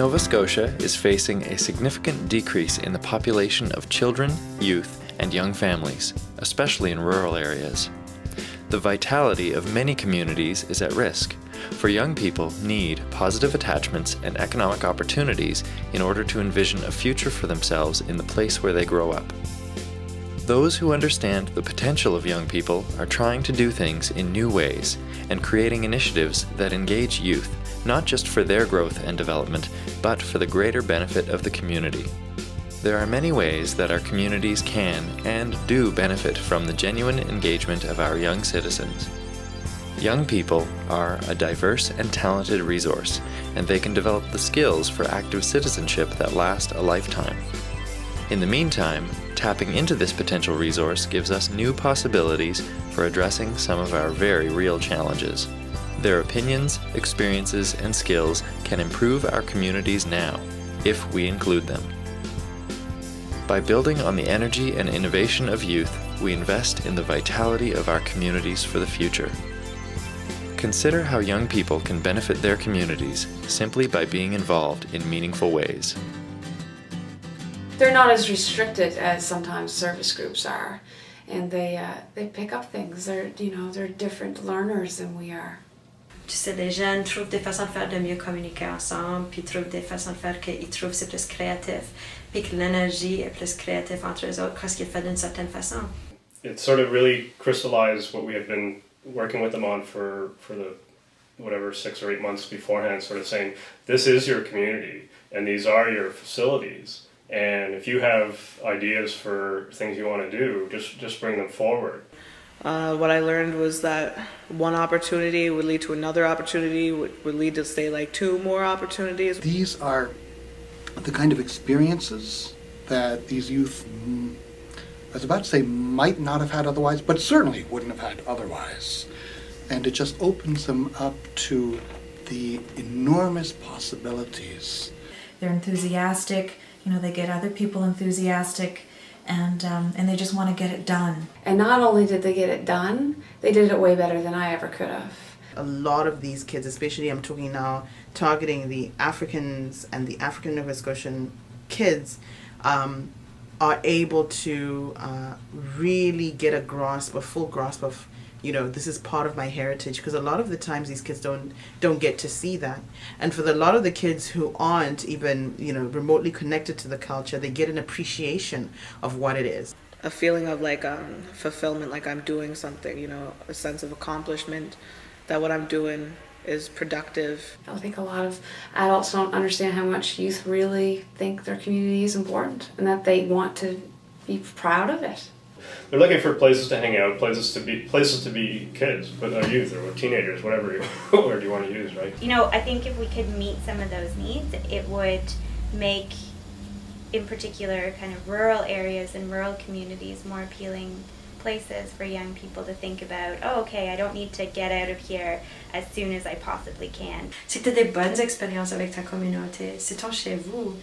Nova Scotia is facing a significant decrease in the population of children, youth, and young families, especially in rural areas. The vitality of many communities is at risk, for young people need positive attachments and economic opportunities in order to envision a future for themselves in the place where they grow up. Those who understand the potential of young people are trying to do things in new ways and creating initiatives that engage youth, not just for their growth and development, but for the greater benefit of the community. There are many ways that our communities can and do benefit from the genuine engagement of our young citizens. Young people are a diverse and talented resource, and they can develop the skills for active citizenship that last a lifetime. In the meantime, tapping into this potential resource gives us new possibilities for addressing some of our very real challenges. Their opinions, experiences, and skills can improve our communities now, if we include them. By building on the energy and innovation of youth, we invest in the vitality of our communities for the future. Consider how young people can benefit their communities simply by being involved in meaningful ways. They're not as restricted as sometimes service groups are, and they pick up things. They're different learners than we are. Tu sais, les jeunes trouvent des façons de faire de mieux communiquer ensemble, puis trouvent des façons de faire qu'ils trouvent c'est plus créatif, puis que l'énergie est plus créative entre eux autres parce qu'ils font d'une certaine façon. It sort of really crystallized what we had been working with them on for the whatever 6 or 8 months beforehand, sort of saying, this is your community and these are your facilities, and if you have ideas for things you want to do, just bring them forward. What I learned was that one opportunity would lead to another opportunity, would lead to, say, like 2 more opportunities. These are the kind of experiences that these youth, I was about to say, might not have had otherwise, but certainly wouldn't have had otherwise. And it just opens them up to the enormous possibilities. They're enthusiastic, they get other people enthusiastic, and they just want to get it done. And not only did they get it done, they did it way better than I ever could have. A lot of these kids, especially I'm talking now, targeting the Africans and the African Nova Scotian kids, are able to really get a full grasp of, this is part of my heritage, because a lot of the times these kids don't get to see that. And for a lot of the kids who aren't even, remotely connected to the culture, they get an appreciation of what it is. A feeling of fulfillment, like I'm doing something, a sense of accomplishment, that what I'm doing is productive. I think a lot of adults don't understand how much youth really think their community is important and that they want to be proud of it. They're looking for places to hang out, places to be kids, but youth or teenagers, whatever word you want to use, right? I think if we could meet some of those needs, it would make, in particular, kind of rural areas and rural communities more appealing places for young people to think about, I don't need to get out of here as soon as I possibly can. Si tu as des bonnes expériences avec ta communauté, c'est ton chez vous,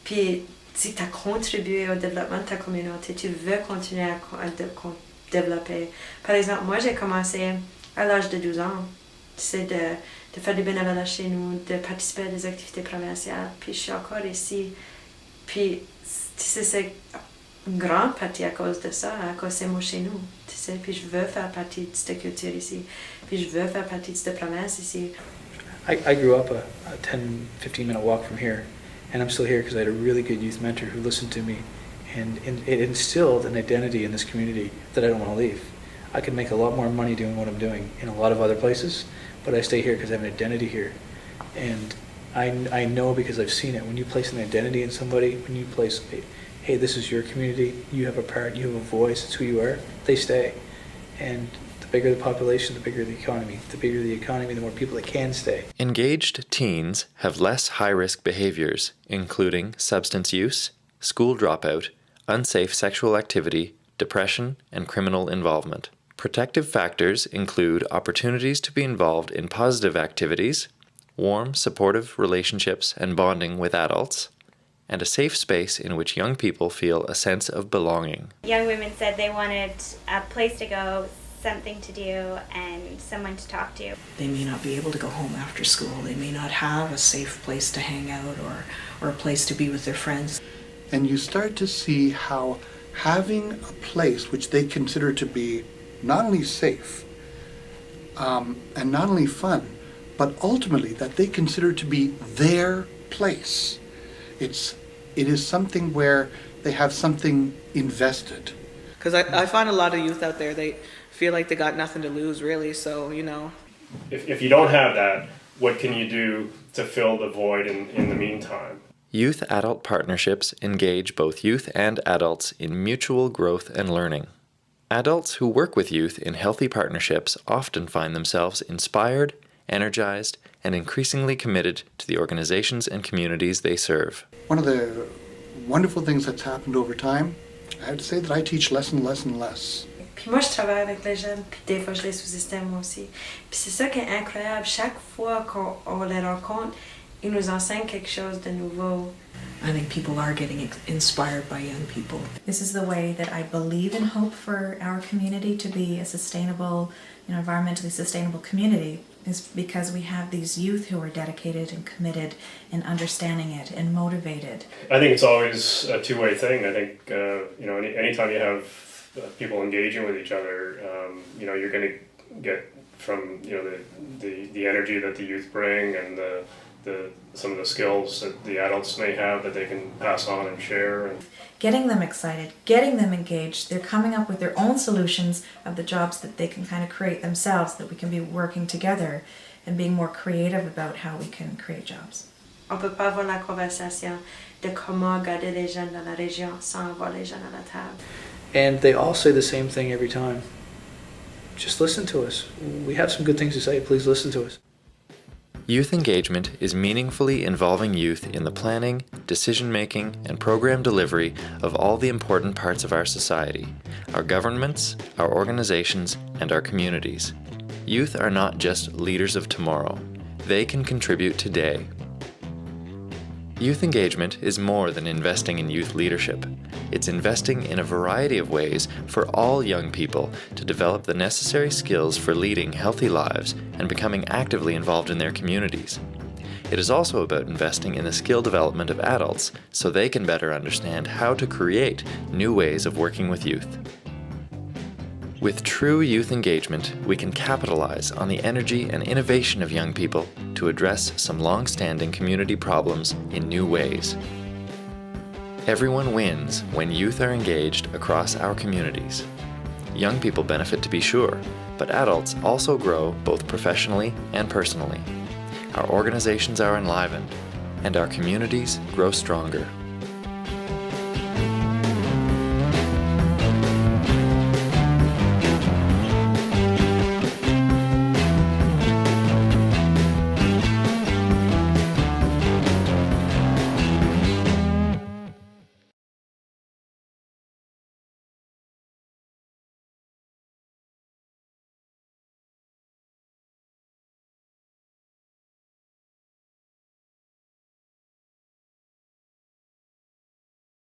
puis si tu as contribué au développement de ta communauté, tu veux continuer à développer. Par exemple, moi j'ai commencé à l'âge de 12 ans, de faire du bénévolat chez nous, de participer à des activités provinciales, puis je suis encore ici. Puis c'est une grande partie à cause de ça, à cause c'est moi chez nous, puis je veux faire partie de cette culture ici, puis je veux faire partie de cette province ici. I grew up a 10-15 minute walk from here, and I'm still here because I had a really good youth mentor who listened to me, and it instilled an identity in this community that I don't want to leave. I could make a lot more money doing what I'm doing in a lot of other places, but I stay here because I have an identity here. And I know, because I've seen it, when you place an identity in somebody, when you place, hey, this is your community, you have a part, you have a voice, it's who you are, they stay. And the bigger the population, the bigger the economy. The bigger the economy, the more people that can stay. Engaged teens have less high-risk behaviors, including substance use, school dropout, unsafe sexual activity, depression, and criminal involvement. Protective factors include opportunities to be involved in positive activities, warm, supportive relationships and bonding with adults, and a safe space in which young people feel a sense of belonging. Young women said they wanted a place to go something to do and someone to talk to. They may not be able to go home after school. They may not have a safe place to hang out or a place to be with their friends. And you start to see how having a place which they consider to be not only safe and not only fun, but ultimately that they consider to be their place. It is something where they have something invested. Because I find a lot of youth out there, they feel like they got nothing to lose, really. So, you know. If you don't have that, what can you do to fill the void in the meantime? Youth-adult partnerships engage both youth and adults in mutual growth and learning. Adults who work with youth in healthy partnerships often find themselves inspired, energized, and increasingly committed to the organizations and communities they serve. One of the wonderful things that's happened over time, I have to say that I teach less and less and less. Puis moi, je travaille avec les jeunes, puis des fois, je les sous-estime aussi. Puis c'est ça qui est incroyable. Chaque fois qu'on les rencontre, ils nous enseignent quelque chose de nouveau. I think people are getting inspired by young people. This is the way that I believe and hope for our community to be a sustainable, environmentally sustainable community, is because we have these youth who are dedicated and committed and understanding it and motivated. I think it's always a two-way thing. I think, anytime you have people engaging with each other, you're going to get from, the energy that the youth bring and some of the skills that the adults may have that they can pass on and share. Getting them excited, getting them engaged, they're coming up with their own solutions of the jobs that they can kind of create themselves, that we can be working together and being more creative about how we can create jobs. On peut pas avoir la conversation de comment garder les jeunes dans la région sans avoir les jeunes à la table. And they all say the same thing every time. Just listen to us. We have some good things to say. Please listen to us. Youth engagement is meaningfully involving youth in the planning, decision-making, and program delivery of all the important parts of our society, our governments, our organizations, and our communities. Youth are not just leaders of tomorrow. They can contribute today. Youth engagement is more than investing in youth leadership. It's investing in a variety of ways for all young people to develop the necessary skills for leading healthy lives and becoming actively involved in their communities. It is also about investing in the skill development of adults so they can better understand how to create new ways of working with youth. With true youth engagement, we can capitalize on the energy and innovation of young people to address some long-standing community problems in new ways. Everyone wins when youth are engaged across our communities. Young people benefit, to be sure, but adults also grow both professionally and personally. Our organizations are enlivened, and our communities grow stronger.